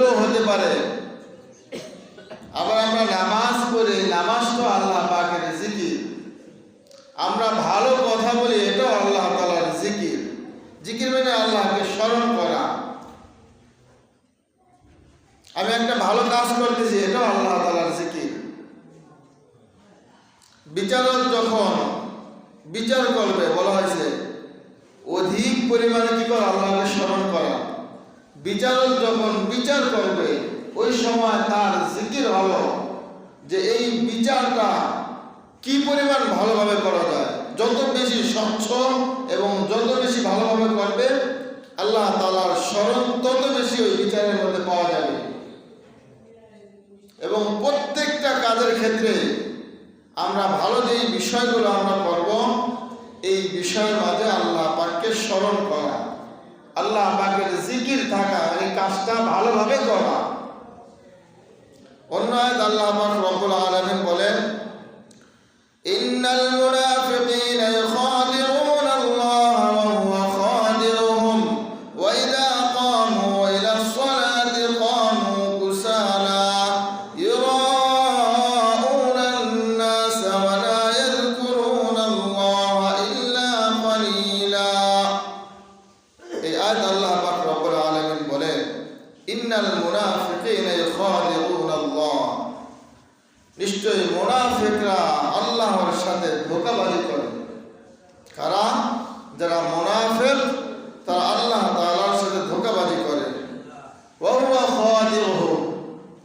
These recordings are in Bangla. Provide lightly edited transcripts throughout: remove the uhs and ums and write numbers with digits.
এটাও হতে পারে। আবার আমরা নামাজ পড়ি, নামাজ তো আল্লাহ পাকের জিকির। আমরা ভালো কথা বলি, এটাও আল্লাহ তাআলার জিকির। জিকির মানে আল্লাহকে স্মরণ করা। আমি একটা ভালো কাজ করতেছি, এটাও আল্লাহ তাআলার জিকির। বিচারক যখন বিচার করবে, বলা হয়েছে অধিক পরিমাণে কি করা? আল্লাহকে স্মরণ করা। বিচারক যখন বিচার করবে, ওই সময় তার জিকির হলো যে এই বিচারটা কি পরিমাণ ভালোভাবে করা যায়। যত বেশি স্বচ্ছ এবং যত বেশি ভালোভাবে করবে, আল্লাহ তাআলার স্মরণ তত বেশি ওই বিচারের মধ্যে পাওয়া যাবে। এবং প্রত্যেকটা কাজের ক্ষেত্রে আমরা ভালো যেই বিষয়গুলো আমরা করব, এই বিষয়ের মাঝে আল্লাহ পাককে স্মরণ করা, আল্লাহ পাকের জিকির থাকা, এই কাজটা ভালোভাবে করা। অন্য আয়াত আল্লাহ পাক রব্বুল আলামিন বলেন, ইন্নাল মুনাফিকিনা ইখাদিউনা আল্লাহ ওয়া হুয়া খাদিউহুম ওয়া ইযা কামু ইলাস সালাতি কামু কুসালা ইউরাউনা আন-নাস ওয়া লা ইয়াযকুরুনা আল্লাহ ইল্লা কালিলা। এই আয়াত আল্লাহ পাক রব্বুল আলামিন বলেন, ইন্নাল মুনাফিকিনা ইখাদিউনা আল্লাহ, নিশ্চয়ই মুনাফিকরা আল্লাহর সাথে ধোঁকাবাজি করে। কারা? যারা মুনাফিক, তারা আল্লাহ তাআলার সাথে ধোঁকাবাজি করে। ওয়া হুয়া খাদিউহুম,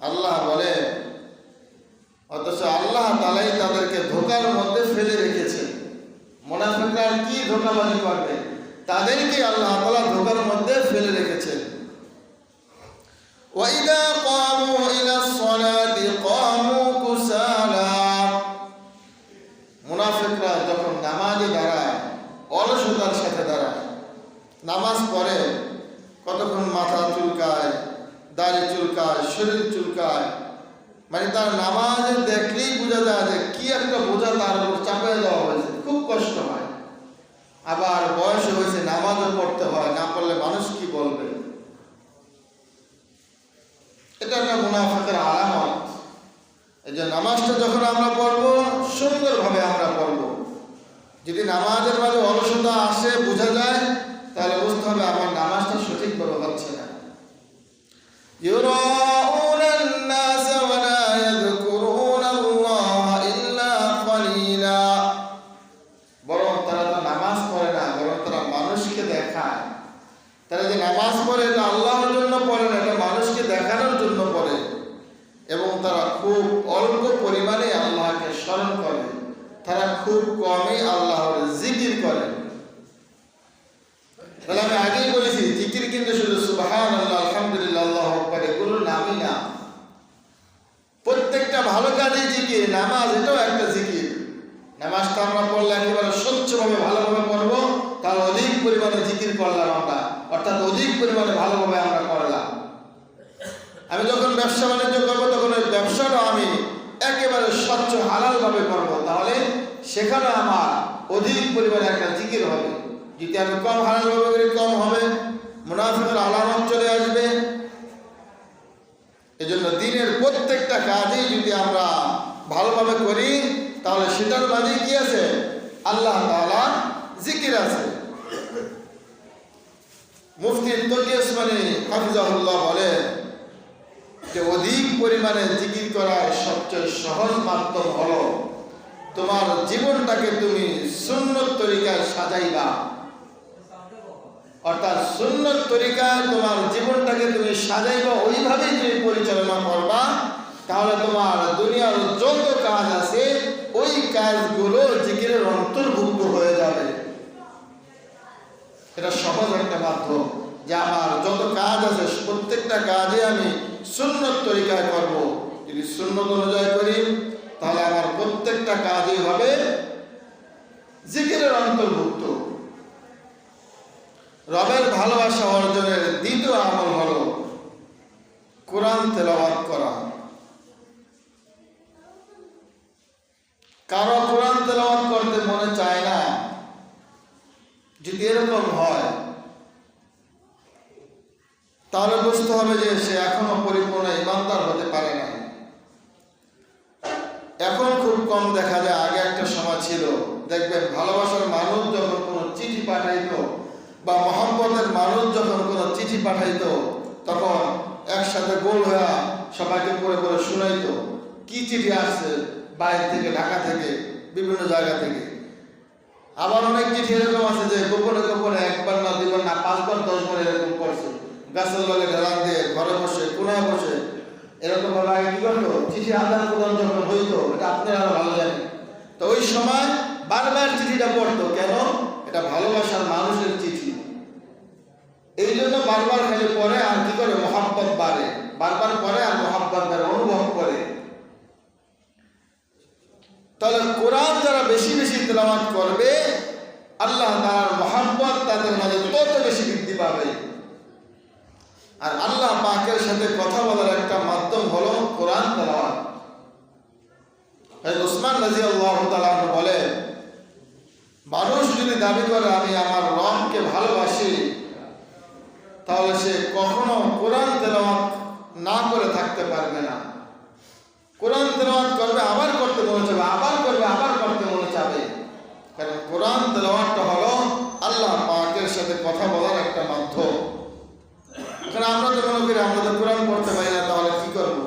আল্লাহ বলে, অথচ আল্লাহ তাআলাই তাদেরকে ধোঁকার মধ্যে ফেলে রেখেছে। মুনাফিকরা কি ধোঁকাবাজি করবে? তাদেরকে আল্লাহ তাআলা ধোঁকার মধ্যে ফেলে রেখেছেন। ওয়া ইযা কামু ইলাস সালাতি কামু কুসালা, মুনাফিকরা যখন নামাজে দাঁড়ায়, অলসতার সাথে দাঁড়ায়। নামাজ পড়ে, কতক্ষণ মাথা চুলকায়, দাড়ি চুলকায়, শরীর চুলকায়, মানে তার নামাজে দেখলেই বোঝা যায় যে কি একটা বোঝা তার উপর চাপিয়ে দেওয়া হয়েছে, খুব কষ্ট হয়। আবার বয়স হয়েছে, নামাজও পড়তে হয়, না পড়লে মানুষ কি বলবে। এটা একটা মুনাফিকের আলামত। এই যে নামাজটা যখন আমরা পড়বো, সুন্দরভাবে আমরা পড়বো। যদি নামাজের মাঝে অলসতা আসে, বোঝা যায়, তাহলে বুঝতে হবে আমার নামাজটা সঠিকভাবে হচ্ছে না। ইউরাউনা আন-নাস ওয়া লা ইয়াযকুরুনা আল্লাহ ইল্লা কালিলা, বরং তারা তো নামাজ পড়ে না, বরং তারা মানুষকে দেখায়। তারা যে নামাজ পড়ে, এটা আল্লাহর জন্য পড়ে না, এটা মানুষকে দেখানোর জন্য পড়ে। এবং তারা খুব অল্প পরিমাণে আল্লাহকে স্মরণ করে, তারা খুব কমই আল্লাহর জিকির করে। তাহলে আমি আগেই বলেছি, জিকির কিন্তু শুধু সুবহানাল্লাহ, আলহামদুলিল্লাহ, আল্লাহু আকবার এগুলোর নামই না। প্রত্যেকটা ভালো কাজেই জিকির। নামাজ এটাও একটা জিকির। নামাজটা আমরা পড়লে একেবারে স্বচ্ছভাবে ভালোভাবে পড়বো, তার অধিক পরিমাণে জিকির করলাম আমরা, অর্থাৎ অধিক পরিমাণে ভালোভাবে আমরা করলাম। আমি যখন ব্যবসা বাণিজ্য করবো, তখন ওই ব্যবসাটা আমি একেবারে স্বচ্ছ হালালভাবে করবো, তাহলে সেখানে আমার অধিক পরিমাণে একটা জিকির হবে। যদি আমি কম হালালভাবে করি, কম হবে, মুনাফিকের আলামত চলে আসবে। এজন্য দিনের প্রত্যেকটা কাজেই যদি আমরা ভালোভাবে করি, তাহলে সেটার মাঝে কি আছে? আল্লাহ তাআলা জিকির আছে। মুফতি তকি ওসমানী হাফিজাহুল্লাহ বলে যে অধিক পরিমাণে জিকির করার সবচেয়ে সহজ মাধ্যম হলো তোমার জীবনটাকে তুমি সুন্নত তরিকায় সাজাইবা। অর্থাৎ সুন্নত তরিকায় তোমার জীবনটাকে তুমি সাজাইবা, ওইভাবেই তুমি পরিচালনা করবা, তাহলে তোমার দুনিয়ার যত কাজ আছে ওই কাজগুলো জিকিরের অন্তর্ভুক্ত হয়ে যাবে। এটা সহজ একটা মাধ্যম যে আমার যত কাজ আছে প্রত্যেকটা কাজে আমি সুন্নত তরিকায় করব। যদি সুন্নত অনুযায়ী করি, তাহলে আমার প্রত্যেকটা কাজই হবে জিকিরের অন্তর্ভুক্ত। রবের ভালোবাসা অর্জনের দ্বিতীয় আমল হলো কোরআন তেলাওয়াত করা। কারো কোরআন তেলাওয়াত করতে মনে চায় না, যদি এরকম হয় তাহলে বুঝতে হবে যে সে এখনো পরিপূর্ণ ইমানদার হতে পারে না। এখন খুব কম দেখা যায়, আগে একটা সময় ছিল, দেখবেন ভালোবাসার মানুষ যখন কোনো চিঠি পাঠাইতো বা মহব্বতের মানুষ যখন কোনো চিঠি পাঠাইতো তখন একসাথে গোল হয়ে সবাইকে পড়ে পড়ে শুনাইতো কি চিঠি আসছে বাইরে থেকে, ঢাকা থেকে, বিভিন্ন জায়গা থেকে। আবার অনেক চিঠি এরকম আছে যে গোপনে গোপনে একবার না, দুইবার না, 5 বার 10 বার এরকম করছে, গাছের লগে ঢেলান দিয়ে ঘরে বসে কোনায় বসে এরকম ভাবে আগে কি করতো, চিঠি আদান প্রদান যখন হইতো, এটা আপনারা আরো ভালো জানেন। তো ওই সময় বারবার চিঠিটা পড়তো, কেন? এটা ভালোবাসার মানুষের চিঠি, এই জন্য বারবার খালি পড়ে আর কি করে, মহাব্বত বাড়ে, বারবার পড়ে আর মহাব্বত বাড়ে, অনুভব করে। তাহলে কোরআন যারা বেশি বেশি তেলাওয়াত করবে আল্লাহ তাআলার মহাব্বত তাদের মাঝে তত বেশি বৃদ্ধি পাবে। আর আল্লাহ পাকের সাথে কথা বলার একটা মাধ্যম হলো কোরআন তেলাওয়াত। উসমান রাদিয়াল্লাহু তাআলা বলে, মানুষ যদি দাবি করে আমি আমার রবকে ভালোবাসি, তাহলে সে কখনো কোরআন তেলাওয়াত না করে থাকতে পারবে না। কোরআন তেলাওয়াত করবে, আবার করতে মনে চাবে, আবার করবে, আবার করতে মনে চাবে। কারণ কোরআন তেলাওয়াতটা হলো আল্লাহ পাকের সাথে কথা বলার একটা মাধ্যম। কারণ আমরা তো মনে করি আমরা তো কোরআন পড়তে পারি না, তাহলে কি করবো?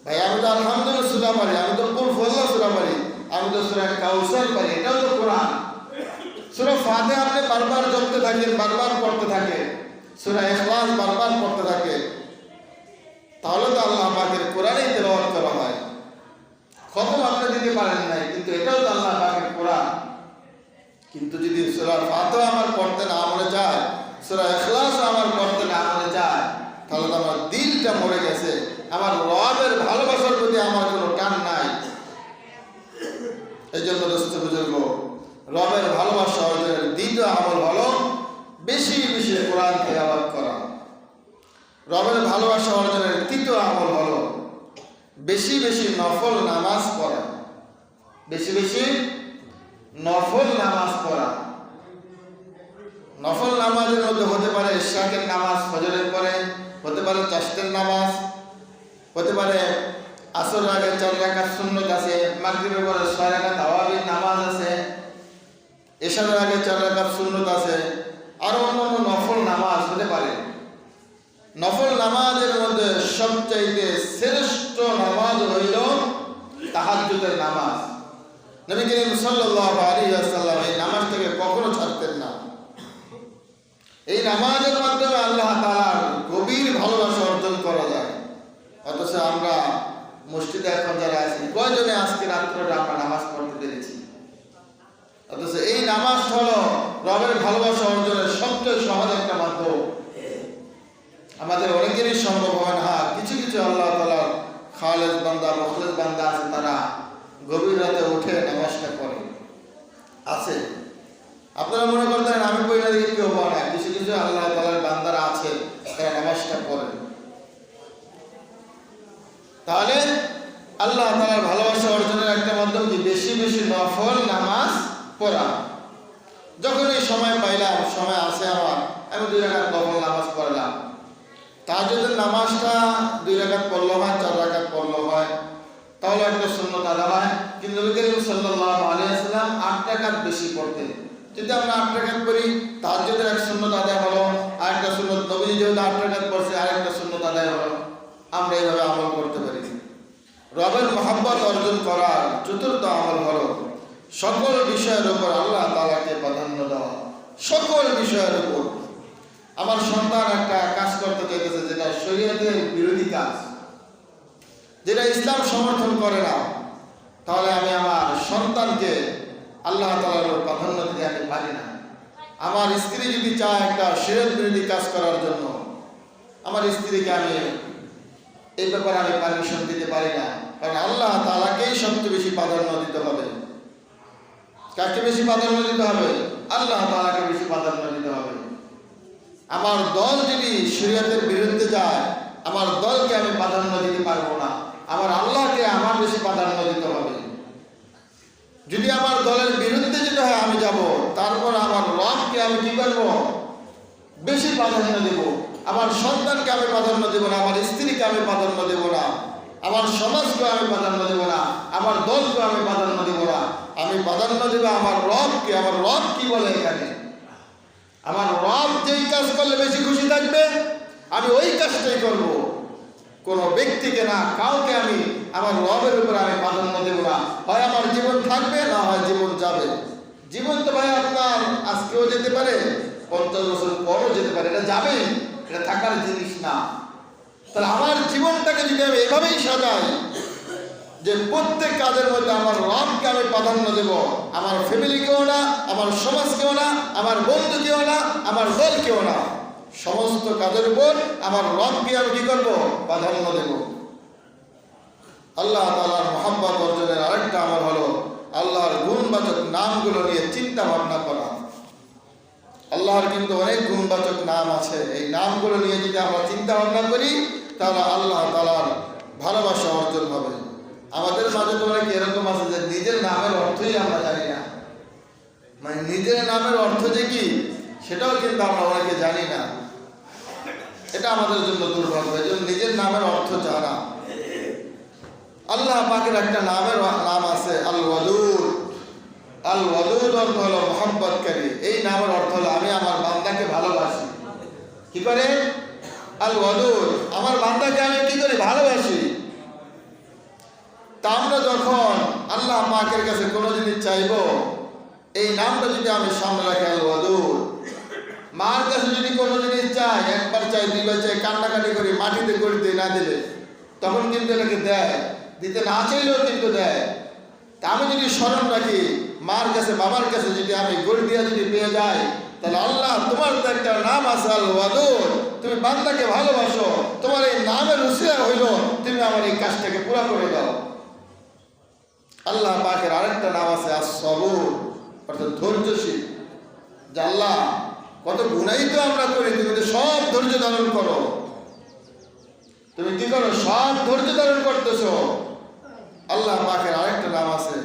ভাই আমি তো আলহামদুলিল্লাহ সূরা পারি, আমি তো কুল ফল্লাহ সূরা পারি, আমি তো সূরা কাউসার পারি, এটাও তো কোরআন। সূরা ফাতিহা আপনি বারবার জপতে থাকেন, বারবার পড়তে থাকে, সূরা ইখলাস বারবার পড়তে থাকে, তাহলে তো আল্লাহ পাকের কোরআনই তেলাওয়াত করা হয়। খতম আপনি দিতে পারেন নাই, কিন্তু এটাও তো আল্লাহ পাকের কোরআন। কিন্তু যদি সূরা ফাতিহা আমার পড়তে না মনে চায়, সূরা ইখলাস আমার পড়তে না মনে চায়, তাহলে তো আমার দিলটা মরে গেছে, আমার রবের ভালোবাসার প্রতি আমার কোনো টান নাই। এই জন্য দোস্ত বুজুর্গ, রবের ভালোবাসা অর্জনের দ্বিতীয় আমল হলো বেশি বেশি কোরআন তেলাওয়াত করা। রবের ভালোবাসা অর্জনের তৃতীয় আমল হলো বেশি বেশি নফল নামাজ পড়া। বেশি বেশি নফল নামাজ পড়া। নফল নামাজের মধ্যে হতে পারে ইশরাকের নামাজ ফজরের পরে, হতে পারে চাশতের নামাজ, হতে পারে আসর আগে 4 রাকাত সুন্নত আছে, মাগরিবের পরে 6 রাকাত তাওয়াবির নামাজ আছে, এশারের আগে 4 রাকাত সুন্নত আছে, আর অন্যান্য নফল নামাজ হতে পারে। নফল নামাজের মধ্যে সবচাইতে শ্রেষ্ঠ নামাজ হইল তাহাজ্জুদের নামাজ। নবী করিম সাল্লাল্লাহু আলাইহি ওয়াসাল্লাম এই নামাজটাকে কখনো ছাড়তেন না। এই নামাজের মাধ্যমে আল্লাহ তাআলার গভীর ভালোবাসা অর্জন করা যায়। অথচ আমরা মসজিদে এখন যারা আছি, কয়জনে আজকে রাত্রে আমরা নামাজ পড়তে পেরেছি? অথচ এই নামাজ হলো রবের ভালোবাসা অর্জনের সবচেয়ে সহজ একটা মাধ্যম। আমাদের অনেকেরই সম্ভব হয় না, কিছু কিছু আল্লাহ তাআলার খালেস বান্দা, মুখলেস বান্দা আছে, তারা গভীর রাতে উঠে নামাজটা পড়ে আছে। আপনারা মনে করতেন আমি পড়ি না দেখি কেউ পড়ে না, কিছু কিছু আল্লাহ তাআলার বান্দারা আছে তারা নামাজটা পড়েন। তাহলে আল্লাহ তাআলার ভালোবাসা অর্জনের একটা মাধ্যম কি বেশি বেশি নফল নামাজ পড়া। যখনই সময় পাইলাম, সময় আছে আমার, আমি 2 রাকাত নফল নামাজ পড়লাম। তাহাজ্জুদের নামাজটা 2 রাকাত পড়লো হয়, 4 রাকাত পড়লো হয়, তাহলে একটা সুন্নত আদা হয়। কিন্তু নবী করিম সাল্লাল্লাহু আলাইহি ওয়াসাল্লাম 8 রাকাত বেশি পড়তেন। যদি আমরা 8 রাকাত পড়ি, তাহাজ্জুদের এক সুন্নত আদায় হলো, আর একটা সুন্নত নবী যেহেতু 8 রাকাত পড়ছে আর একটা সুন্নত আদায় হলো। আমরা এইভাবে আমল করতে পারি। রবের মহব্বত অর্জন করার চতুর্থ আমল হলো সকল বিষয়ের উপর আল্লাহ তাআলাকে প্রাধান্য দেওয়া। সকল বিষয়ের উপর। আমার সন্তান একটা কাজ করতে চাইতেছে যেটা শরীয়তের বিরোধী কাজ, যেটা ইসলাম সমর্থন করে না, তাহলে আমি আমার সন্তানকে আল্লাহ তাআলার উপর প্রাধান্য দিতে আমি পারি না। আমার স্ত্রী যদি চায় একটা শরীয়ত বিরোধী কাজ করার জন্য, আমার স্ত্রীকে আমি এই ব্যাপারে আমি পারমিশন দিতে পারি না। কারণ আল্লাহ তাআলাকেই সবচেয়ে বেশি প্রাধান্য দিতে হবে। কাকে বেশি প্রাধান্য দিতে হবে? আল্লাহ তাআলাকে বেশি প্রাধান্য দিতে হবে। আমার দল যদি শরীয়তের বিরুদ্ধে যায়, আমার দলকে আমি প্রাধান্য দিতে পারবো না। আমার আল্লাহকে আমার বেশি প্রাধান্য দিতে হবে। যদি আমার দলের বিরুদ্ধে যেতে হয় আমি যাব, তারপর আমার রবকে আমি কি করবো? বেশি প্রাধান্য দেব। আমার সন্তানকে আমি প্রাধান্য দেব না, আমার স্ত্রীকে আমি প্রাধান্য দেব না, আমার সমাজকে আমি প্রাধান্য দেব না, আমার দলকে আমি প্রাধান্য দেব না। আমি প্রাধান্য দেব আমার রবকে। আমার রব কি বলে এখানে? আমার রব যেই কাজ করলে বেশি খুশি থাকবে আমি ওই কাজটাই করব। কোনো ব্যক্তিকে না, কাউকে আমি আমার রবের উপরে আমি প্রাধান্য দেব না। হয় আমার জীবন থাকবে, না হয় জীবন যাবে। জীবন তো ভাই আপনার আজকেও যেতে পারে, 50 বছর পরও যেতে পারে, এটা যাবে, এটা থাকার জিনিস না। তাহলে আমার জীবনটাকে যদি আমি এভাবেই সাজাই যে প্রত্যেক কাজের মধ্যে আমার রবকে আমি প্রাধান্য দেব, আমার ফ্যামিলিকেও না, আমার সমাজকেও না, আমার বন্ধুকেও না, আমার দলকেও না, সমস্ত কাজের উপর আমার রবকে আমি কি করবো? প্রাধান্য দেব। আল্লাহ তাআলার মহব্বত অর্জনের আরেকটা আমল হলো আল্লাহর গুণবাচক নামগুলো নিয়ে চিন্তা ভাবনা করা। আল্লাহর কিন্তু অনেক গুণবাচক নাম আছে। এই নামগুলো নিয়ে যদি আমরা চিন্তা ভাবনা করি তাহলে আল্লাহ তাআলার ভালোবাসা অর্জন হবে। আমাদের মাঝে তো অনেক এরকম আছে যে নিজের নামের অর্থই আমরা জানি না, মানে নিজের নামের অর্থ যে কি সেটাও কিন্তু আমরা অনেকে জানি না। এটা আমাদের জন্য দুর্ভাগ্য, এই জন্য নিজের নামের অর্থ জানা। আল্লাহ পাকের একটা নাম আছে আল ওয়াদুদ। আল ওয়াদুদ অর্থ হলো মহব্বতকারী। এই নামের অর্থ হলো আমি আমার বান্দাকে ভালোবাসি। কি করে? আল ওয়াদুদ, আমার বান্দাকে আমি কি করি? ভালোবাসি। তা আমরা যখন আল্লাহ পাকের কাছে কোনো জিনিস চাইবো, এই নামটা যদি আমি সামনে রাখি আল ওয়াদুদ, মার কাছে যদি কোনো জিনিস চাই, একবার চাই, দুইবার চাই, কান্নাকাটি করি, মাটিতে গড়িতে না দিলে তখন কিন্তু এটাকে দেয়, দিতে না চাইলেও কিন্তু দেয়। তা আমি যদি স্মরণ রাখি মার কাছে, বাবার কাছে যদি আমি গড়ি দিয়া যদি পেয়ে যাই, তাহলে আল্লাহ তোমার তো একটা নাম আছে আল ওয়াদুদ, তুমি বান্দাকে ভালোবাসো, তোমার এই নামের উসিলা হইল তুমি আমার এই কাজটাকে পুরা করে দাও। আল্লাহ পাকের আরেকটা নাম আছে আস-সবুর, অর্থাৎ ধৈর্যশীল। যে আল্লাহ কত গুনাই তো আমরা করি, তুমি তো সব ধৈর্য ধারণ করো। তুমি কি করো? সব ধৈর্য ধারণ করতেছো। আল্লাহ পাকের আরেকটা নাম আছে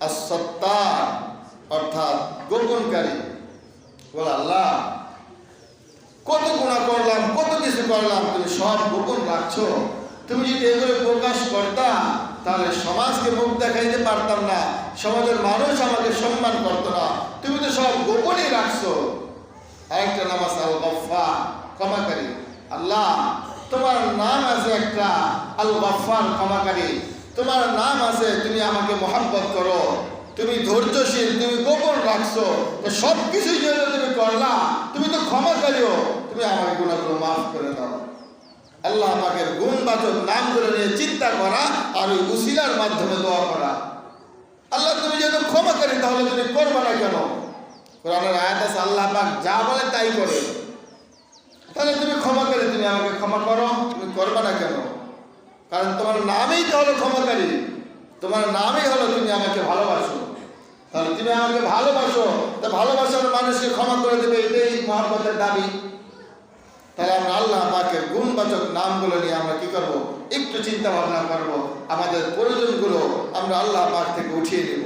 আস-সত্তার, অর্থাৎ গোপনকারী। বল আল্লাহ কত গুনাহ করলাম, কত কিছু করলাম, তুমি সব গোপন রাখছো। তুমি যদি এগুলো প্রকাশ করতা তাহলে সমাজকে মুখ দেখাইতে পারতাম না, সমাজের মানুষ আমাকে সম্মান করতো না। তুমি তো সব গোপনই রাখছো। আরেকটা নাম আছে আল গফফার, ক্ষমাকারী। আল্লাহ তোমার নাম আছে একটা আল গফফার, ক্ষমাকারী। তোমার নাম আছে তুমি আমাকে মহব্বত করো, তুমি ধৈর্যশীল, তুমি গোপন রাখছো। তো সব কিছুই যেন তুমি করলা, তুমি তো ক্ষমাকারীও, তুমি আমার গুনাহগুলো মাফ করে দাও। আল্লাহ পাকের গুণবাচক নামগুলো নিয়ে চিন্তা করা আর ওই উসিলার মাধ্যমে দোয়া করা। আল্লাহ তুমি যেহেতু ক্ষমাকারী তাহলে তুমি করবে না কেন? কোরআনের আয়াত আছে আল্লাহ পাক যা বলে তাই করে। তাহলে তুমি ক্ষমাকারী, তুমি আমাকে ক্ষমা করো, তুমি করবে না কেন? কারণ তোমার নামই তো হলো ক্ষমাকারী, তোমার নামই হলো তুমি আমাকে ভালোবাসো। তাহলে তুমি আমাকে ভালোবাসো, তা ভালোবাসার মানুষকে ক্ষমা করে দেবে, এটাই মহব্বতের দাবি। তাহলে আমরা আল্লাহ পাকের গুণবাচক নামগুলো নিয়ে আমরা কি করব? একটু চিন্তা ভাবনা করব, আমাদের প্রয়োজনগুলো আমরা আল্লাহ পাক থেকে উঠিয়ে নেব।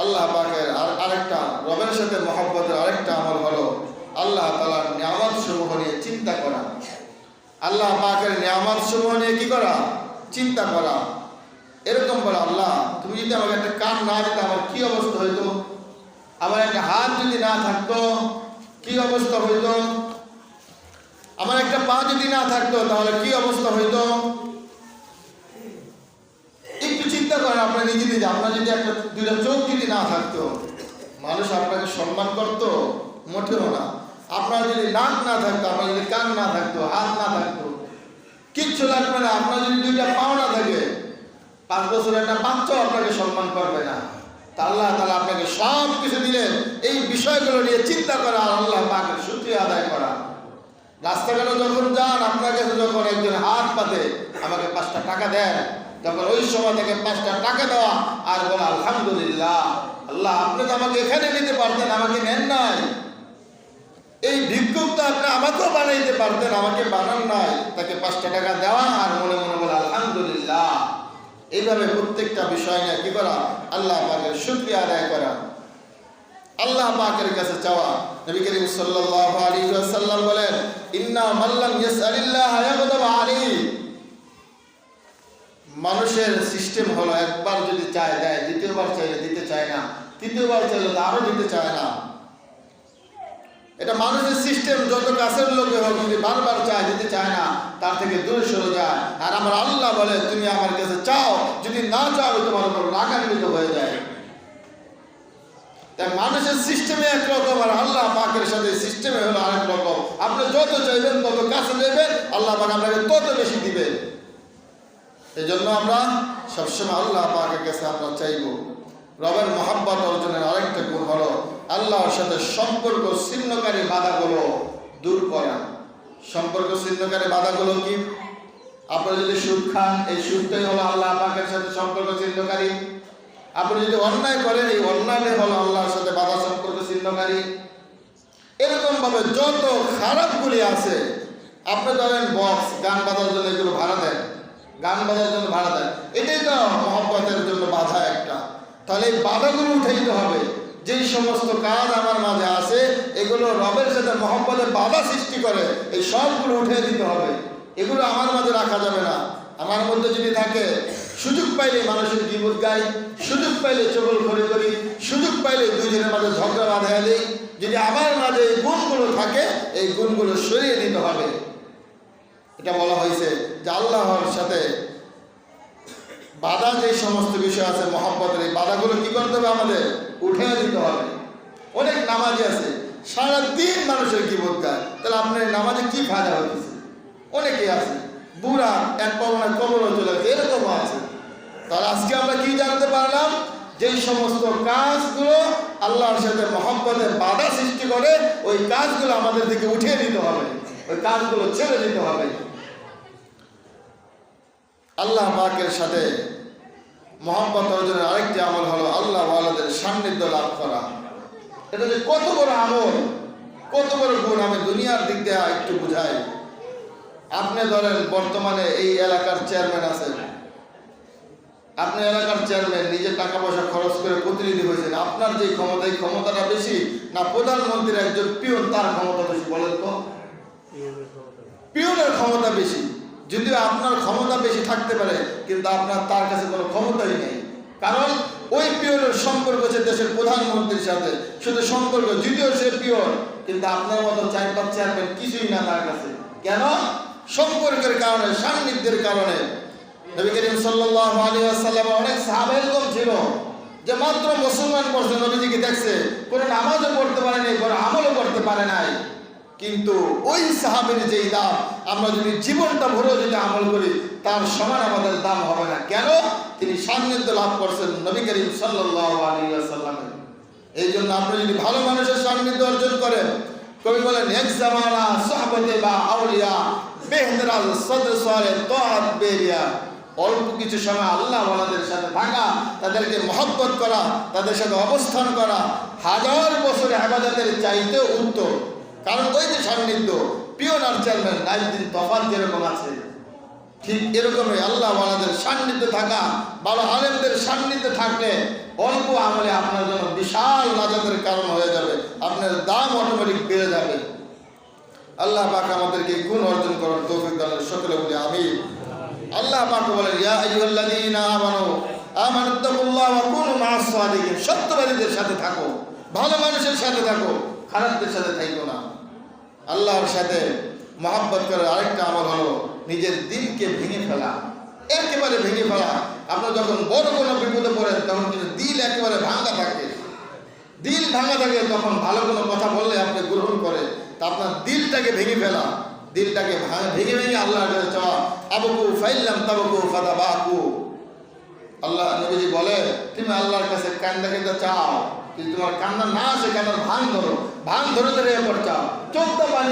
আল্লাহ পাকের আরেকটা রবের সাথে মহব্বতের আরেকটা আমল হলো আল্লাহ তাআলার নিয়ামত সমূহ নিয়ে চিন্তা করা। আল্লাহ পাকের নিয়ামত সমূহ নিয়ে কি করা? চিন্তা করা। এরকম বলে আল্লাহ তুমি যদি আমাকে একটা কান না দিতে আমার কি অবস্থা হইতো, আমার একটা হাত যদি না থাকতো কি অবস্থা হইতো, আমার একটা পা যদি না থাকতো তাহলে কি অবস্থা হইতো। একটু চিন্তা করেন আপনার নিজে নিজে, আপনার যদি একটা দুইটা চোখ যদি না থাকতো মানুষ আপনাকে সম্মান করতো? মোটেও না। আপনার যদি নাক না থাকতো, আপনার যদি কান না থাকতো, হাত না থাকতো, কিচ্ছু লাগবে না। আপনার যদি দুইটা পাও না থাকে, 5 বছরের একটা বাচ্চাও আপনাকে সম্মান করবে না। তা আল্লাহ তাআলা আপনাকে সব কিছু দিলেন, এই বিষয়গুলো নিয়ে চিন্তা করা আর আল্লাহ পাকের শুকরিয়া আদায় করা। রাস্তাঘাটে যখন যান, আপনার কাছে যখন একজন হাত পাতে আমাকে 5টা টাকা দেন, তখন ওই সময় থেকে 5টা টাকা দেওয়া আর বলা আলহামদুলিল্লাহ, আল্লাহ আপনি তো আমাকে এখানে নিতে পারতেন, আমাকে নেন নাই। এই ভিক্ষুক তো আপনি আমাকেও বানাইতে পারতেন, আমাকে বানান নাই। তাকে 5টা টাকা দেওয়া আর মনে মনে বলা আলহামদুলিল্লাহ। এইভাবে প্রত্যেকটা বিষয় নিয়ে কি করা? আল্লাহ পাকের শুকরিয়া আদায় করা। আল্লাহ পাকের কাছে চাওয়া। নবী করিম সাল্লাল্লাহু আলাইহি ওয়াসাল্লাম বলেন, ইন্না মাল্লাম ইয়াসআলিল্লাহ ইয়াগদাব আলাইহি। মানুষের সিস্টেম হলো একবার যদি চায় দেয়, দ্বিতীয়বার চাইলে দিতে চায় না, তৃতীয়বার চাইলে আরো দিতে চায় না। এটা মানুষের সিস্টেম। যত কাছের লোকে হোক, যদি বারবার চায় দিতে চায় না, তার থেকে দূরে সরে যায়। আর আমার আল্লাহ বলে, তুমি আমার কাছে চাও, যদি না চাও তোমার উপর রাগান্বিত হয়ে যায়। তাই মানুষের সিস্টেমে একরকম, আর আল্লাহ পাকের সাথে সিস্টেমে হলো আরেক রকম। আপনি যত চাইবেন তত কাছে নেবেন, আল্লাহ পাক আপনাকে তত বেশি দিবেন। এই জন্য আমরা সবসময় আল্লাহ পাকের কাছে আমরা চাইব। রবের মহাব্বত অর্জনের আরেকটা গুণ হলো আল্লাহর সাথে সম্পর্ক ছিন্নকারী বাধাগুলো দূর করা। সম্পর্ক ছিন্নকারী বাধাগুলো কি? আপনি যদি সুদ খান, এই সুদটাই হলো আল্লাহ পাকের সাথে সম্পর্ক ছিন্নকারী। আপনি যদি অন্যায় করেন, এই অন্যায়টাই হলো আল্লাহর সাথে বাধা সম্পর্ক ছিন্নকারী। এরকম ভাবে যত খারাপগুলি আছে, আপনি ধরেন বক্স, গান বাজার জন্য এগুলো ভাড়া দেন, গান বাজার জন্য ভাড়া দেন, এটাই তো মহব্বতের জন্য বাধা একটা। তাহলে এই বাধাগুলো উঠে দিতে হবে। যেই সমস্ত কাজ আমার মাঝে আছে, এগুলো রবের সাথে মহব্বতের বাধা সৃষ্টি করে, এই সবগুলো উঠে দিতে হবে। এগুলো আমার মাঝে রাখা যাবে না। আমার মধ্যে যদি থাকে, সুযোগ পাইলে মানুষের গীবত গাই, সুযোগ পাইলে চগলখড়ি করি, সুযোগ পাইলে দুইজনের মাঝে ঝগড়া বাঁধা দেই, যদি আমার মাঝে এই গুণগুলো থাকে, এই গুণগুলো সরিয়ে দিতে হবে। এটা বলা হয়েছে যে আল্লাহর সাথে বাধা যে সমস্ত বিষয় আছে মহব্বতের, এই বাধাগুলো কি করতে হবে? আমাদের উঠে দিতে হবে। অনেক নামাজি আছে, সারাদিন মানুষের গীবত গায়, তাহলে আপনার নামাজে কি ফায়দা হয়েছে? অনেকে আছে বুড়া, এক পাওনায় কবরও চলে গেছে, এরকমও আছে। তাহলে আজকে আমরা কি জানতে পারলাম? যেই সমস্ত কাজগুলো আল্লাহর সাথে মহব্বতের বাধা সৃষ্টি করে, ওই কাজগুলো আমাদের থেকে উঠিয়ে দিতে হবে, ওই কাজগুলো ছেড়ে দিতে হবে। আল্লাহ পাকের সাথে মহব্বত অর্জনের আরেকটি আমল হলো আল্লাহ ওয়ালাদের সান্নিধ্য লাভ করা। এটা যে কত বড় আমল, কত বড় গুণ, আমি দুনিয়ার দিক দিয়ে একটু বুঝাই। আপনি ধরেন বর্তমানে এই এলাকার চেয়ারম্যান আছেন, আপনি এলাকার চেয়ারম্যান, নিজে টাকা পয়সা খরচ করে প্রতিনিধি হয়েছেন। আপনার যে ক্ষমতা, এই ক্ষমতাটা বেশি না প্রধানমন্ত্রীর একজন পিয়ন তার ক্ষমতা বেশি? বলেন তো। পিয়নের ক্ষমতা বেশি। যদিও আপনার ক্ষমতা বেশি থাকতে পারে, কিন্তু আপনার তার কাছে কোনো ক্ষমতাই নেই। কারণ ওই পিয়নের সম্পর্ক হচ্ছে দেশের প্রধানমন্ত্রীর সাথে, শুধু সম্পর্ক, যদিও সে পিয়ন, কিন্তু আপনার মতো 4-5 চেয়ারম্যান কিছুই না তার কাছে। কেন? সম্পর্কের কারণে, সান্নিধ্যের কারণে। নবী করিম সাল্লাল্লাহু আলাইহি ওয়াসাল্লাম অনেক সাহাবা এরকম ছিল যে মাত্র মুসলমান পড়ছে, নবীজিকে দেখছে, কোনো নামাজও পড়তে পারে নাই, কোনো আমলও করতে পারে নাই, কিন্তু ওই সাহাবীর যেই দাম, আমরা যদি জীবনটা ভরে যদি আমল করি, তার সমান আমাদের দাম হবে না। কেন? তিনি সান্নিধ্য লাভ করছেন নবী করিম সাল্লাল্লাহু আলাইহি ওয়াসাল্লামের। এই জন্য আপনি যদি ভালো মানুষের সান্নিধ্য অর্জন করেন, কবি বলেন, এক জামানা সাহাবতে বা আউলিয়া বেহদরাল সদর সরে তোয়াত বেরিয়া। অল্প কিছু সময় আল্লাহ ওয়ালাদের সাথে থাকা, তাদেরকে মহব্বত করা, তাদের সাথে অবস্থান করা 1000 বছরের ইবাদতের চাইতে উত্তম। কারণ ওই যে সান্নিধ্য, পিয়ন আর চেয়ারম্যান নাইদিন তফাৎ যেরকম আছে, ঠিক এরকমই আল্লাহ ওয়ালাদের সান্নিধ্য থাকা, ভালো আলেমদের সান্নিধ্যে থাকলে অল্প আমলে আপনার জন্য বিশাল নাজাতের কারণ হয়ে যাবে, আপনার দাম অটোমেটিক বেড়ে যাবে। আল্লাহ পাক আমাদেরকে গুণ অর্জন করার তৌফিক দান করেন, সকলে বলি আমিন। আল্লাহ পাক বলেন, ইয়া আইয়ুহাল্লাযীনা আমানু আমানুত্তাকুল্লাহ ওয়া কুনু মা'আস সাদিকিন। সত্যবাদীদের সাথে থাকো, ভালো মানুষের সাথে থাকো, খারাপদের সাথে থাকো না। আল্লাহর সাথে মহব্বত করার আরেকটা আমল হলো নিজের দিলকে ভেঙে ফেলা, একেবারে ভেঙে ফেলা। আপনি যখন বড় কোনো বিপদে পড়েন, তখন কিন্তু দিল একেবারে ভাঙা থাকে। দিল ভাঙা থাকে, তখন ভালো কোনো কথা বললে আপনি গ্রহণ করে, তা আপনার দিলটাকে ভেঙে ফেলা, দিলটাকে ভেঙে ভেঙে আল্লাহর কাছে চাওয়া। আবকু ফাইল্লাম তাবকু ফাদাবাকু। আল্লাহ নবীজি বলে, তুমি আল্লাহর কাছে কান্দা কান্দা চাও, কিন্তু তোমার কান্না না আসে, কান্নার ভাঙ ধরো, ভাঙ ধরে ধরে এরপর চাও। চোখটা পানি